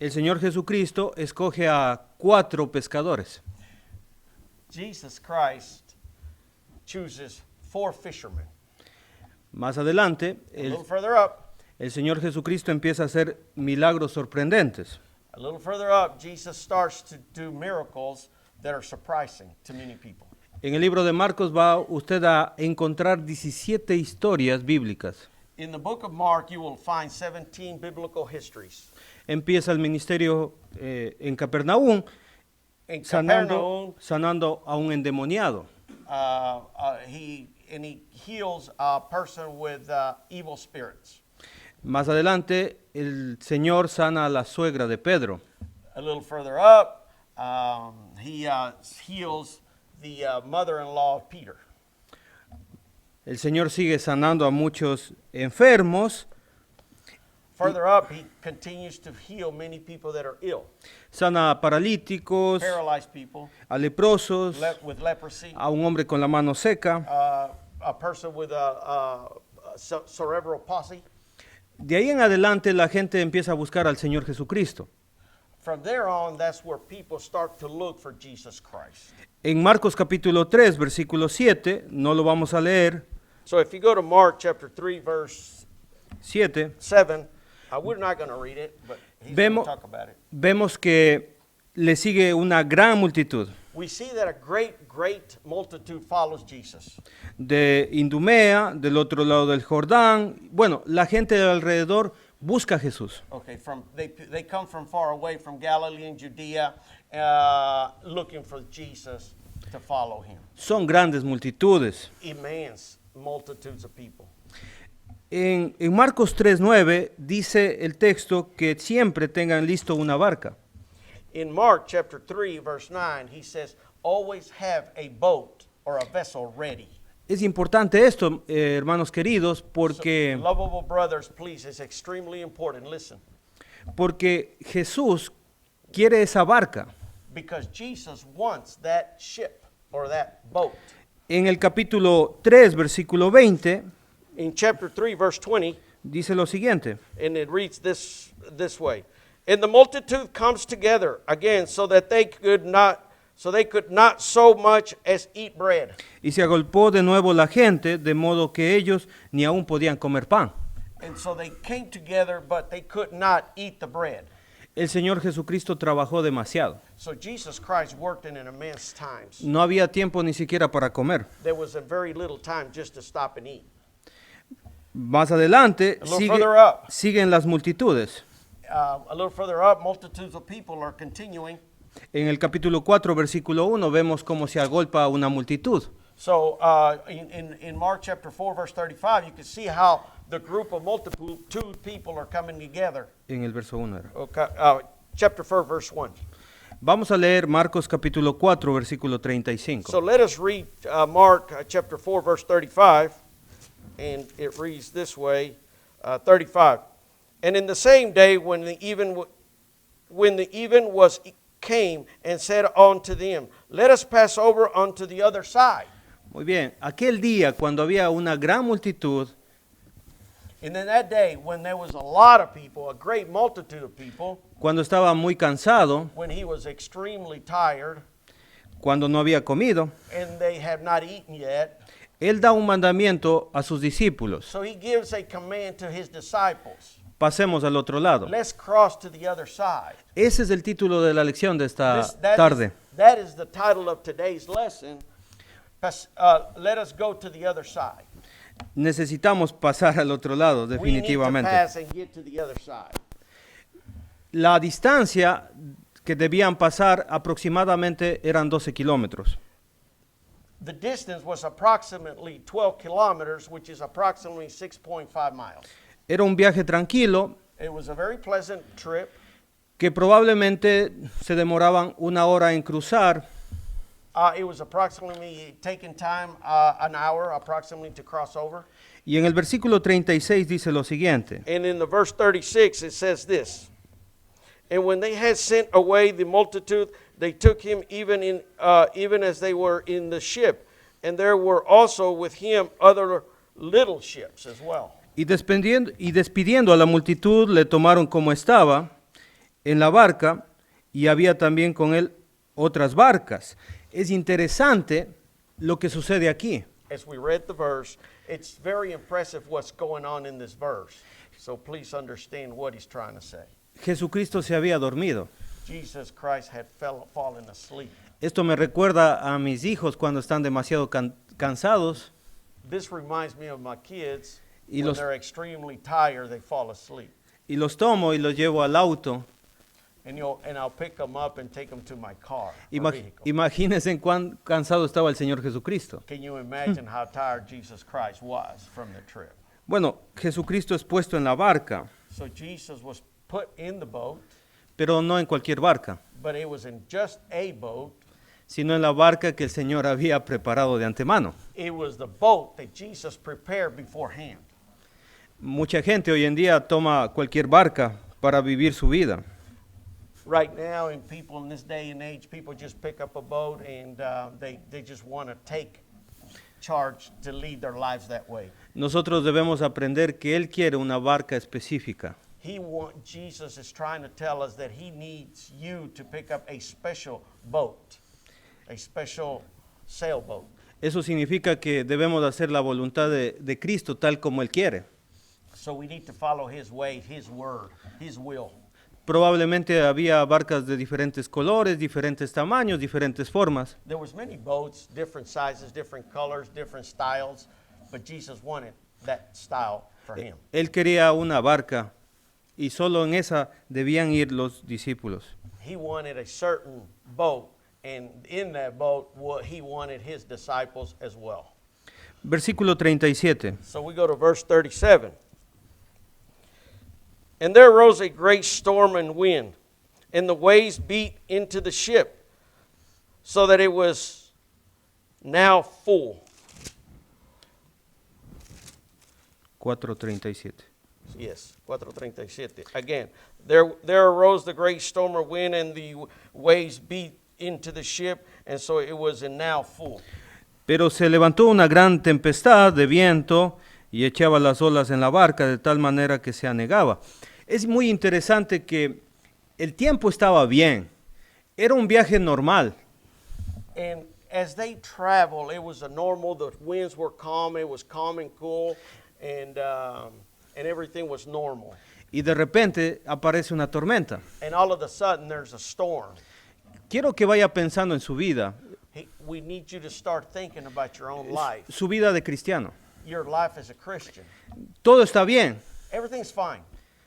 el Señor Jesucristo escoge a 4 pescadores. Jesus Christ chooses 4 fishermen. Más adelante, A little further up, el Señor Jesucristo empieza a hacer milagros sorprendentes. a little further up, Jesus starts to do miracles that are surprising to many people. En el libro de Marcos va usted a encontrar 17 historias bíblicas. In the book of Mark, you will find 17 biblical histories. Empieza el ministerio en Capernaum In Capernaum, sanando a un endemoniado. he heals a person with evil spirits. Más adelante, el Señor sana a la suegra de Pedro. A little further up, he heals the mother-in-law of Peter. El Señor sigue sanando a muchos enfermos. Further up, he continues to heal many people that are ill, Sana a paralíticos, paralyzed people, a leprosos, with leprosy, a un hombre con la mano seca. a person with a cerebral palsy. De ahí en adelante la gente empieza a buscar al Señor Jesucristo. From there on, that's where people start to look for Jesus Christ. En Marcos capítulo 3, versículo 7, no lo vamos a leer, So if you go to Mark chapter 3, verse 7, 7, we're not going to read it, but he's going to Vemos- talk about it. vemos que le sigue una gran multitud We see that a great multitude follows Jesus. de Idumea, del otro lado del Jordán. Bueno, la gente de alrededor busca a Jesús. Okay, they come from far away, from Galilee and Judea, looking for Jesus to follow him. Son grandes multitudes. Immense multitudes of people. En Marcos 3:9 dice el texto que siempre tengan listo una barca. In Mark chapter 3, verse 9, he says, always have a boat or a vessel ready. Es importante esto, hermanos queridos, porque, So, lovable brothers, please, it's extremely important. Listen, porque Jesús quiere esa barca. because Jesus wants that ship or that boat. En el capítulo 3, versículo 20, In chapter 3, verse 20, dice lo siguiente. and it reads this way. And the multitude comes together again so they could not so much as eat bread. Y se agolpó de nuevo la gente, de modo que ellos ni aún podían comer pan. And so they came together, but they could not eat the bread. El Señor Jesucristo trabajó demasiado. So Jesus Christ worked in immense times. No había tiempo ni siquiera para comer. There was a very little time just to stop and eat. Más adelante A little further up. siguen las multitudes. A little further up, multitudes of people are continuing. En el capítulo 4, versículo 1, vemos cómo se agolpa una multitud. So in Mark chapter 4, verse 35, you can see how the group of multitude people are coming together. En el verso 1 era. Okay, chapter 4, verse 1. Vamos a leer Marcos capítulo 4, versículo 35. So let us read Mark chapter 4, verse 35, and it reads this way, 35. And in the same day when the even was came and said unto them, let us pass over unto the other side. Muy bien, aquel día cuando había una gran multitud, And then that day when there was a lot of people, a great multitude of people, cuando estaba muy cansado, when he was extremely tired, cuando no había comido, and they have not eaten yet, él da un mandamiento a sus discípulos. so he gives a command to his disciples. Pasemos al otro lado. Let's cross to the other side. Ese es el título de la lección de esta That tarde. is the title of today's lesson. Let us go to the other side. Necesitamos pasar al otro lado, We need to definitivamente. pass and get to the other side. La distancia que debían pasar aproximadamente eran 12 kilómetros. The distance was approximately 12 kilometers, which is approximately 6.5 miles. Era un viaje tranquilo It was a very pleasant trip. que probablemente se demoraban 1 hora en cruzar, It was approximately taking time, an hour approximately to cross over. y en el versículo 36 dice lo siguiente. And in the verse 36 it says this. And when they had sent away the multitude, they took him even as they were in the ship. And there were also with him other little ships as well. Y despidiendo a la multitud, le tomaron como estaba, en la barca y había también con él otras barcas. Es interesante lo que sucede aquí. As we read the verse, it's very impressive what's going on in this verse. So please understand what he's trying to say. Jesucristo se había dormido. Jesus Christ had fallen asleep. Esto me recuerda a mis hijos cuando están demasiado cansados This reminds me of my kids. Y When los- they're extremely tired, they fall asleep. y los tomo y los llevo al auto. And I'll pick them up and take them to my car, or Ima- vehicle. Imagínense cuán cansado estaba el Señor Jesucristo. Can you imagine how tired Jesus Christ was from the trip? Bueno, Jesucristo es puesto en la barca, So Jesus was put in the boat, pero no en cualquier barca, but it was in just a boat. sino en la barca que el Señor había preparado de antemano. It was the boat that Jesus prepared beforehand. Mucha gente hoy en día toma cualquier barca para vivir su vida. Right now, in people in this day and age, people just pick up a boat and they just want to take charge to lead their lives that way. Nosotros debemos aprender que Él quiere una barca específica. Jesus is trying to tell us that he needs you to pick up a special boat, a special sailboat. Eso significa que debemos hacer la voluntad de Cristo tal como Él quiere. So we need to follow his way, his word, his will. Probablemente había barcas de diferentes colores, diferentes tamaños, diferentes formas. There was many boats, different sizes, different colors, different styles, but Jesus wanted that style for him. Él quería una barca y solo en esa debían ir los discípulos. He wanted a certain boat, and in that boat, he wanted his disciples as well. Versículo 37. So we go to verse 37. And there arose a great storm and wind, and the waves beat into the ship, so that it was now full. 4:37. Yes, 4:37. Again, there arose the great storm or wind, and the waves beat into the ship, and so it was now full. Pero se levantó una gran tempestad de viento y echaba las olas en la barca de tal manera que se anegaba. Es muy interesante que el tiempo estaba bien. Era un viaje normal. And as they traveled, it was a normal. The winds were calm. It was calm and cool, and everything was normal. Y de repente aparece una tormenta. And all of a sudden, there's a storm. Quiero que vaya pensando en su vida, We need you to start thinking about your own life, su vida de cristiano. your life as a Christian. Todo está bien. Everything's fine.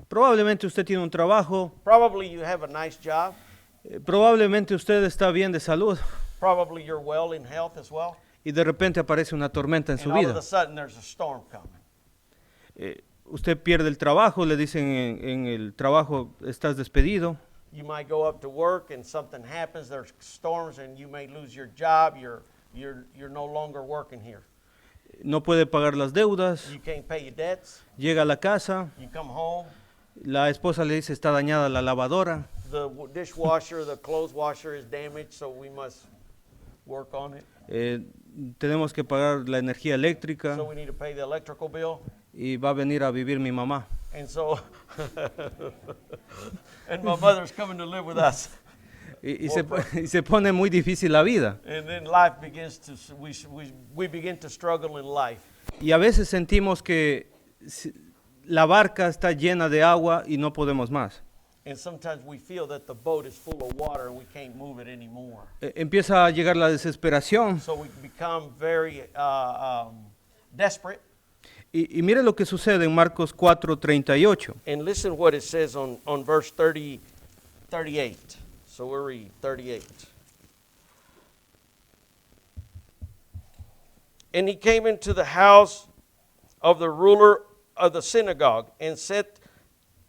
Probablemente usted tiene un trabajo, Probably you have a nice job. probablemente usted está bien de salud Probably you're well in health as well. y de repente aparece una tormenta en And su all of vida. a sudden, there's a storm coming. Usted pierde el trabajo, le dicen en el trabajo estás despedido. You might go up to work and something happens. There's storms, and you may lose your job. You're no longer working here. No puede pagar las deudas, You can't pay your debts. llega a la casa, You come home. la esposa le dice está dañada la lavadora, The dishwasher, the clothes washer is damaged, so we must work on it. tenemos que pagar la energía eléctrica So we need to pay the electrical bill. y va a venir a vivir mi mamá. And so, and my mother's coming to live with us. Y se pone muy difícil la vida. And then life begins to, we begin to struggle in life. Y a veces sentimos que la barca está llena de agua y no podemos más. And sometimes we feel that the boat is full of water and we can't move it anymore. Empieza a llegar la desesperación. So we become very desperate. Y mire lo que sucede en Marcos 4:38. And listen what it says on verse 38. So we'll read 38. And he came into the house of the ruler of the synagogue and set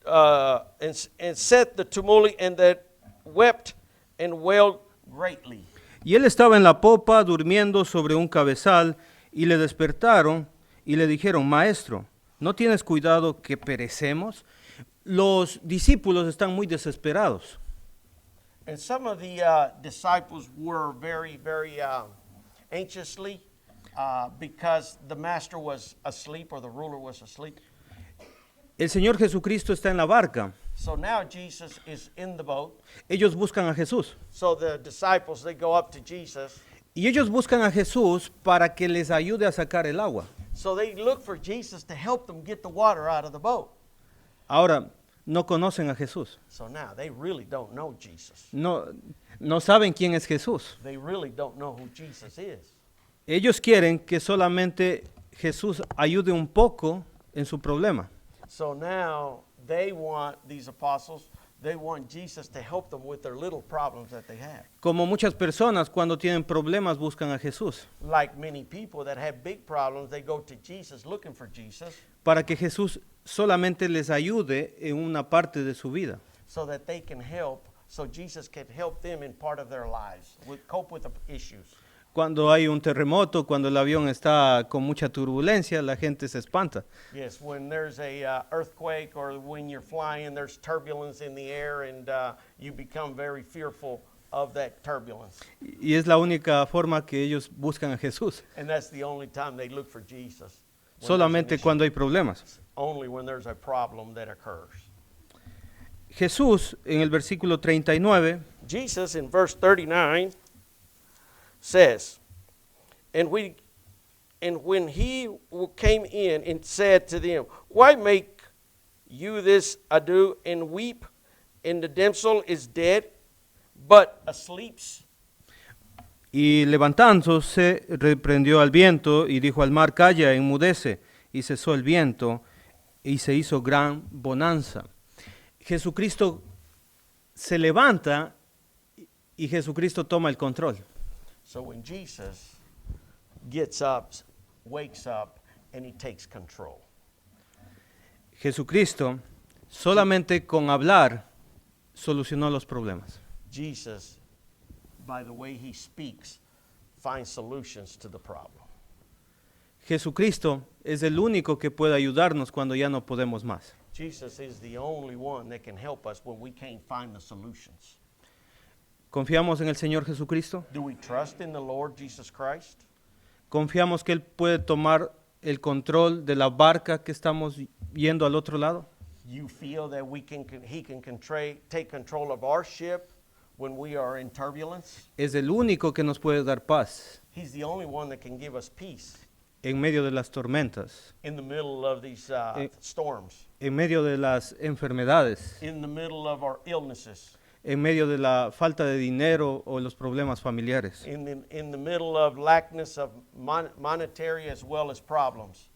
the tumult, and that wept and wailed greatly. Y él estaba en la popa durmiendo sobre un cabezal y le despertaron y le dijeron, Maestro, ¿no tienes cuidado que perecemos? Los discípulos están muy desesperados. And some of the disciples were very, very anxiously because the master was asleep or the ruler was asleep. El Señor Jesucristo está en la barca So now Jesus is in the boat. Ellos buscan a Jesús. So the disciples, they go up to Jesus. Y ellos buscan a Jesús para que les ayude a sacar el agua. So they look for Jesus to help them get the water out of the boat. Ahora, no conocen a Jesús. So now they really don't know Jesus. No saben quién es Jesús. They really don't know who Jesus is. Ellos quieren que solamente Jesús ayude un poco en su problema. So now they want, these apostles, they want Jesus to help them with their little problems that they have. Como muchas personas cuando tienen problemas buscan a Jesús. Like many people that have big problems, they go to Jesus looking for Jesus. Para que Jesús solamente les ayude en una parte de su vida. So that they can help, so Jesus can help them in part of their lives, cope with the issues. Cuando hay un terremoto, cuando el avión está con mucha turbulencia, la gente se espanta. Yes, when there's a earthquake or when you're flying, there's turbulence in the air and you become very fearful of that turbulence. Y es la única forma que ellos buscan a Jesús. And that's the only time they look for Jesus. Solamente cuando hay problemas. Only when there's a problem that occurs. Jesús en el versículo 39 Jesus in verse 39 says, and when he came in and said to them, why make you this ado and weep? And the damsel is dead, but asleep. y levantándose reprendió al viento y dijo al mar, calla, enmudece, y cesó el viento y se hizo gran bonanza. Jesucristo se levanta y Jesucristo toma el control. So when Jesus gets up, wakes up, and he takes control. Jesucristo solamente con hablar solucionó los problemas. Jesus, by the way he speaks, finds solutions to the problem. Jesucristo es el único que puede ayudarnos cuando ya no podemos más. Jesus is the only one that can help us when we can't find the solutions. ¿Confiamos en el Señor Jesucristo? Do we trust in the Lord Jesus Christ? ¿Confiamos que Él puede tomar el control de la barca que estamos yendo al otro lado? You feel that he can take control of our ship when we are in turbulence? Es el único que nos puede dar paz He's the only one that can give us peace en medio de las tormentas, in the middle of these storms, en medio de las enfermedades, in the middle of our illnesses, en medio de la falta de dinero o los problemas familiares. in the middle of lackness of monetary as well as problems.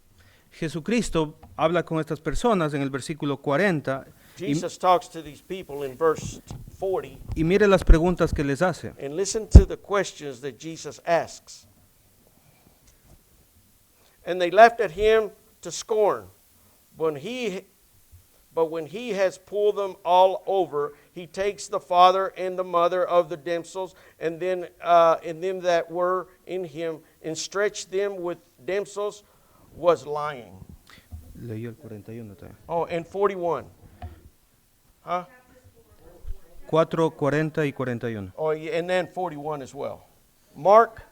Jesucristo habla con estas personas en el versículo 40 Jesus talks to these people in verse 40, y mire las preguntas que les hace. and listen to the questions that Jesus asks. And they laughed at him to scorn. But when he has pulled them all over, he takes the father and the mother of the damsels, and then them that were in him, and stretched them with damsels, was lying. Leyó el 41 también. Oh, and 41. Huh? 4, 40 y 41. Oh, yeah, and then 41 as well. Mark?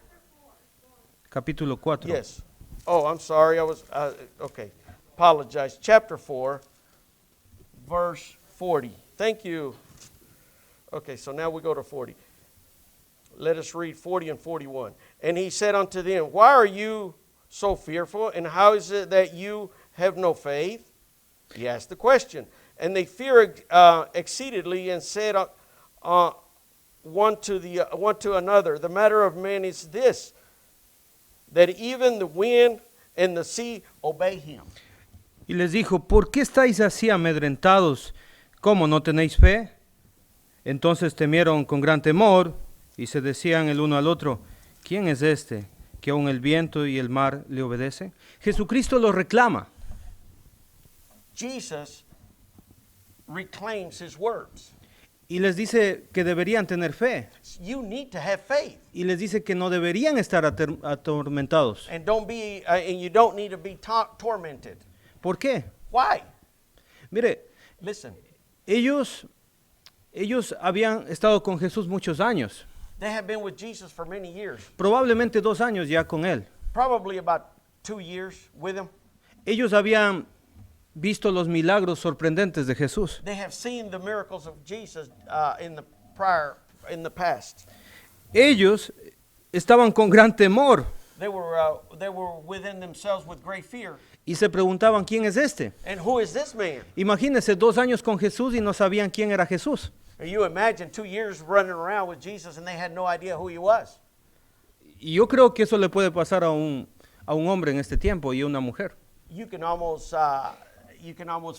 Capítulo 4. Yes. Oh, I'm sorry. I was, okay. Apologize. Chapter 4, verse 40. Thank you. Okay, so now we go to 40. Let us read 40 and 41. And he said unto them, why are you so fearful? And how is it that you have no faith? He asked the question. And they feared exceedingly and said one to another, the matter of man is this, that even the wind and the sea obey him. Y les dijo, ¿por qué estáis así amedrentados? ¿Cómo no tenéis fe? Entonces temieron con gran temor y se decían el uno al otro, ¿quién es este que aun el viento y el mar le obedecen? Jesucristo los reclama. Jesus reclaims his words. Y les dice que deberían tener fe. You need to have faith. Y les dice que no deberían estar atormentados. And you don't need to be tormented. ¿Por qué? Why? Mire, Listen, ellos habían estado con Jesús muchos años. they have been with Jesus for many years. Probablemente 2 años ya con Él. Probably about 2 years with him. Ellos habían visto los milagros sorprendentes de Jesús. They have seen the miracles of Jesus in the past. Ellos estaban con gran temor They were within themselves with great fear. y se preguntaban, ¿quién es este? And who is this man? Imagínense 2 años con Jesús y no sabían quién era Jesús. You imagine 2 years running around with Jesus and they had no idea who he was. Y yo creo que eso le puede pasar a un hombre en este tiempo y a una mujer. You can almost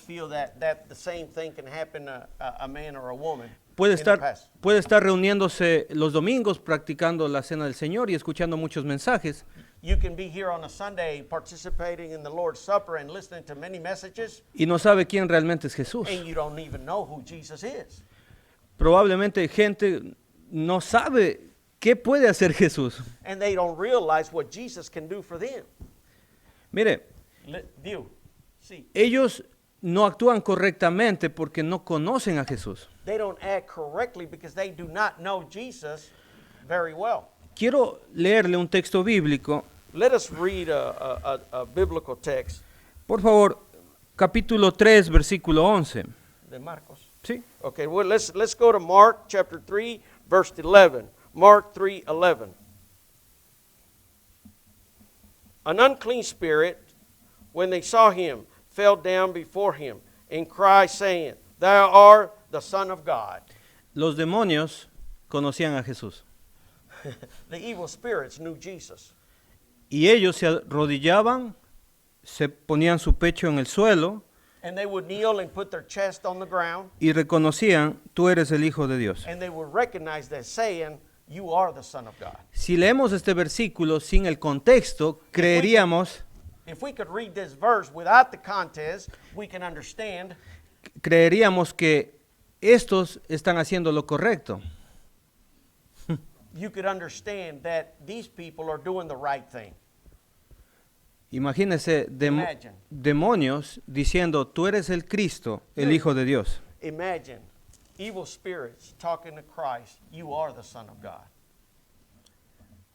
feel that the same thing can happen to a man or a woman. Puede in the past. estar reuniéndose los domingos practicando la cena del Señor y escuchando muchos mensajes. You can be here on a Sunday participating in the Lord's Supper and listening to many messages, Y no sabe quién realmente es Jesús. and you don't even know who Jesus is. Probablemente gente no sabe qué puede hacer Jesús. And they don't realize what Jesus can do for them. Mire, See, ellos no actúan correctamente porque no conocen a Jesús. they don't act correctly because they do not know Jesus very well. Quiero leerle un texto bíblico. Let us read a biblical text Por favor, capítulo 3, versículo 11. de Marcos. ¿Sí? Okay, well, let's go to Mark chapter 3, verse 11. Mark 3:11. An unclean spirit, when they saw him, fell down before him and cried, saying, Thou art the Son of God. Los demonios conocían a Jesús. The evil spirits knew Jesus. Y ellos se arrodillaban, se ponían su pecho en el suelo And they would kneel and put their chest on the ground, y reconocían, tú eres el Hijo de Dios. and they would recognize that saying, You are the Son of God. Si leemos este versículo sin el contexto, creeríamos If we could read this verse without the context, we can understand que estos están haciendo lo correcto. you could understand that these people are doing the right thing. Imagínese Imagine. demonios diciendo, tú eres el Cristo, el Hijo de Dios. Imagine evil spirits talking to Christ, You are the Son of God.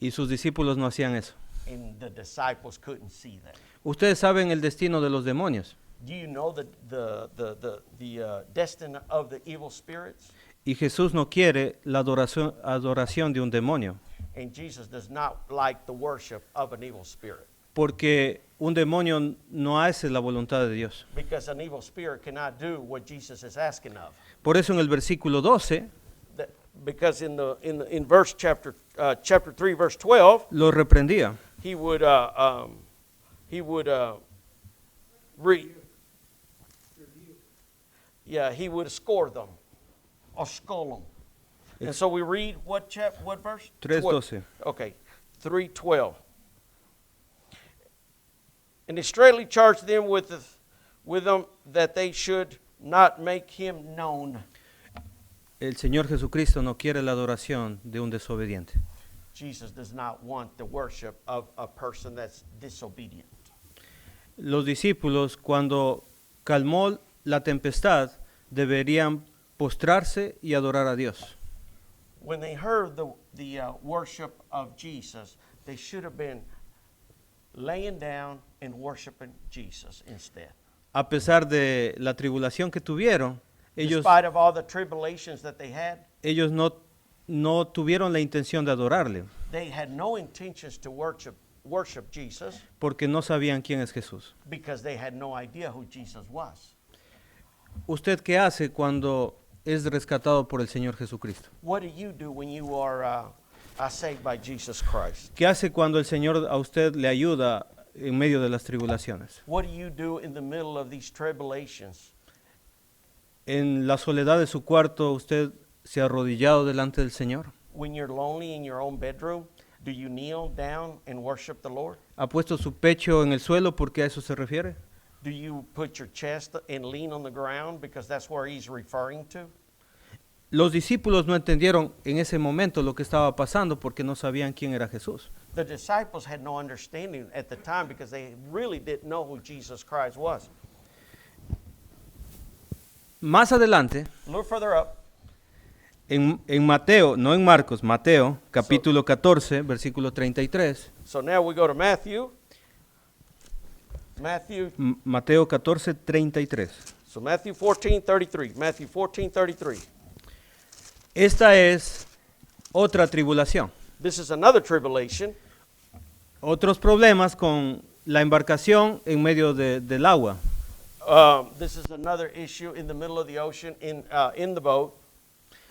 Y sus discípulos no hacían eso. And the disciples couldn't see that. Ustedes saben el destino de los demonios. Do you know the destiny of the evil spirits? Y Jesús no quiere la adoración de un demonio. And Jesus does not like the worship of an evil spirit. Porque un demonio no hace la voluntad de Dios. Because an evil spirit cannot do what Jesus is asking of. Por eso en el versículo 12 Because in verse chapter 3 verse 12, lo reprendía. he would score them or scold them. And so we read what verse? 3:12. Okay, 3:12. And they straightly charged them with them that they should not make him known. El Señor Jesucristo no quiere la adoración de un desobediente. Jesus does not want the worship of a person that's disobedient. Los discípulos, cuando calmó la tempestad, deberían postrarse y adorar a Dios. When they heard the worship of Jesus, they should have been laying down and worshiping Jesus instead. A pesar de la tribulación que tuvieron, ellos Despite of all the tribulations that they had, no tuvieron la intención de adorarle, they had no intentions to worship Jesus porque no sabían quién es Jesús. because they had no idea who Jesus was. ¿Usted qué hace cuando es rescatado por el Señor Jesucristo? What do you do when you are saved by Jesus Christ? ¿Qué hace cuando el Señor a usted le ayuda en medio de las tribulaciones? What do you do in the middle of these tribulations? En la soledad de su cuarto, usted se ha arrodillado delante del Señor. When you're lonely in your own bedroom, do you kneel down and worship the Lord? ¿Ha puesto su pecho en el suelo porque a eso se refiere? Do you put your chest and lean on the ground because that's where he's referring to? Los discípulos no entendieron en ese momento lo que estaba pasando porque no sabían quién era Jesús. The disciples had no understanding at the time because they really didn't know who Jesus Christ was. Más adelante, A little further up, en Mateo, no en Marcos, Mateo, capítulo 14, versículo 33, so now we go to Matthew Mateo 14:33. So Matthew 14:33. Matthew 14:33. Esta es otra tribulación. This is another tribulation. Otros problemas con la embarcación en medio del agua. This is another issue in the middle of the ocean in the boat.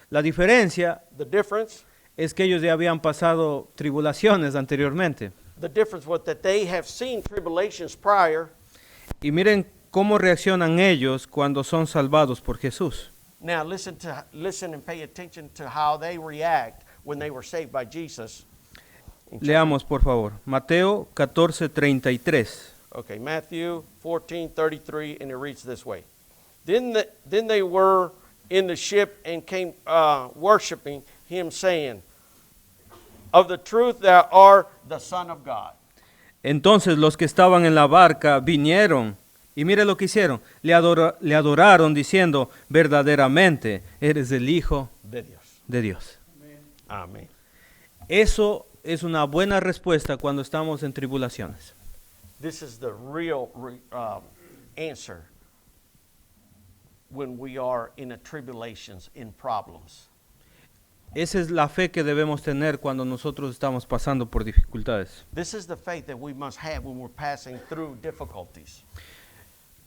La diferencia The difference es que ellos ya habían pasado tribulaciones anteriormente. was that they have seen tribulations prior. Y miren cómo reaccionan ellos cuando son salvados por Jesús. Now listen and pay attention to how they react when they were saved by Jesus. Leamos, por favor. Mateo 14:33. Okay, Matthew 14:33, and it reads this way. Then they were in the ship and came worshiping him, saying, "Of the truth thou art the Son of God." Entonces los que estaban en la barca vinieron, y mire lo que hicieron. Le adoraron diciendo, verdaderamente eres el Hijo De Dios. de Dios. Amen. Eso es una buena respuesta cuando estamos en tribulaciones. This is the real answer when we are in a tribulations, in problems. Esa es la fe que debemos tener cuando nosotros estamos pasando por dificultades. This is the faith that we must have when we're passing through difficulties.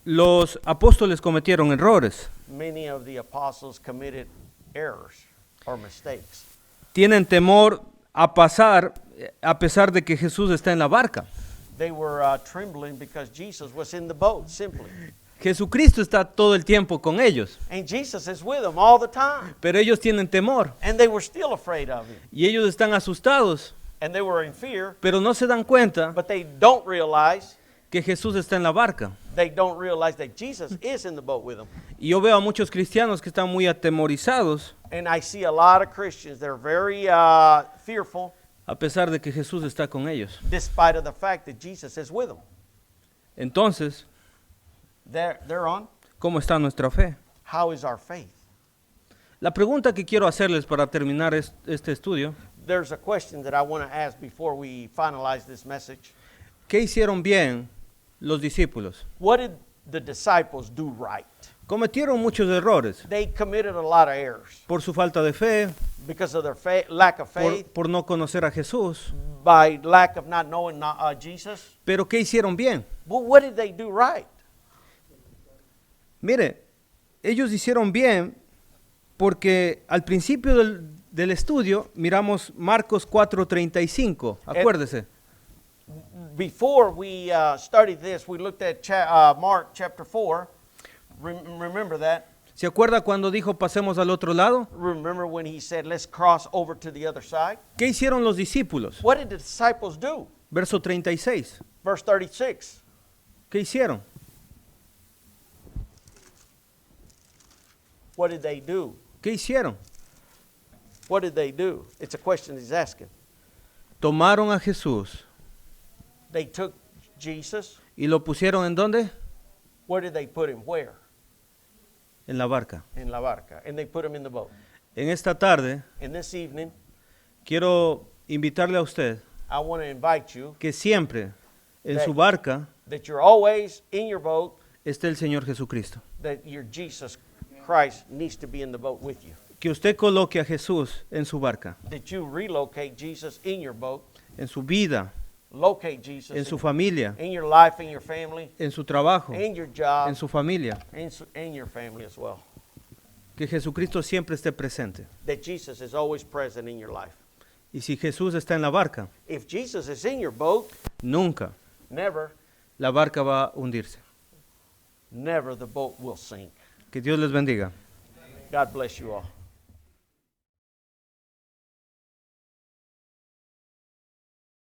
Los apóstoles cometieron errores. Many of the apostles committed errors or mistakes. Tienen temor a pasar a pesar de que Jesús está en la barca. They were trembling because Jesus was in the boat, simply. Jesucristo está todo el tiempo con ellos, And Jesus is with them all the time. pero ellos tienen temor And they were still afraid of him. y ellos están asustados, And they were in fear, pero no se dan cuenta but they don't realize que Jesús está en la barca. that Jesus is in the boat with them. Y yo veo a muchos cristianos que están muy atemorizados And I see a lot of Christians, they're very fearful, a pesar de que Jesús está con ellos. despite of the fact that Jesus is with them. Entonces, They're on. ¿cómo está nuestra fe? How is our faith? La pregunta que quiero hacerles para terminar este estudio, There's a question that I want to ask before we finalize this message. ¿qué hicieron bien los discípulos? What did the disciples do right? Cometieron muchos errores They committed a lot of errors por su falta de fe, because of their lack of faith, por no conocer a Jesús. by lack of not knowing Jesus. Pero ¿qué hicieron bien? Well, what did they do right? Mire, ellos hicieron bien porque al principio del estudio miramos Marcos 4:35, acuérdese. Before we studied this, we looked at Mark chapter 4. Remember that? ¿Se acuerda cuando dijo pasemos al otro lado? Remember when he said, let's cross over to the other side? ¿Qué hicieron los discípulos? What did the disciples do? Verso 36. Verse 36. ¿Qué hicieron? What did they do? ¿Qué hicieron? What did they do? It's a question he's asking. Tomaron a Jesús They took Jesus. y lo pusieron ¿en dónde? Where did they put him? Where? En la barca. In la barca. And they put him in the boat. En esta tarde And this evening, quiero invitarle a usted I want to invite you que siempre en su barca that you're always in your boat, esté el Señor Jesucristo. that your Jesus Christ needs to be in the boat with you. Que usted coloque a Jesús en su barca, That you relocate Jesus in your boat, en su vida, locate Jesus en su familia, in your life, in your family, en su trabajo, in your job, en su familia. in your family as well. Que Jesucristo siempre esté presente. That Jesus is always present in your life. Y si Jesús está en la barca, If Jesus is in your boat, nunca never la barca va a hundirse. the boat will sink. Que Dios les bendiga. God bless you all.